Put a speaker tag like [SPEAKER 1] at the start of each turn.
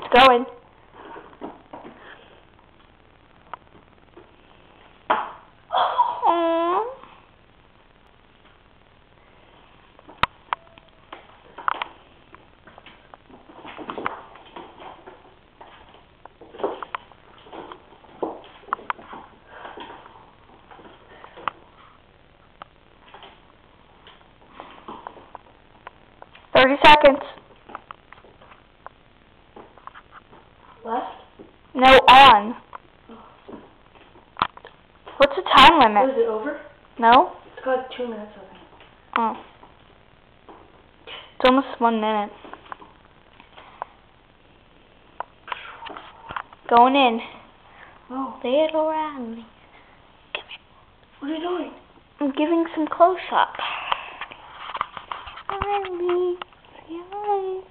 [SPEAKER 1] It's going. Aww. Seconds.
[SPEAKER 2] Left?
[SPEAKER 1] No, on. What's the time limit?
[SPEAKER 2] Is it over?
[SPEAKER 1] No?
[SPEAKER 2] It's got 2 minutes, I think.
[SPEAKER 1] Oh. It's almost 1 minute. Going in.
[SPEAKER 2] Oh.
[SPEAKER 1] Little Riley. Come here.
[SPEAKER 2] What are you doing?
[SPEAKER 1] I'm giving some close-up. Riley. Say hi.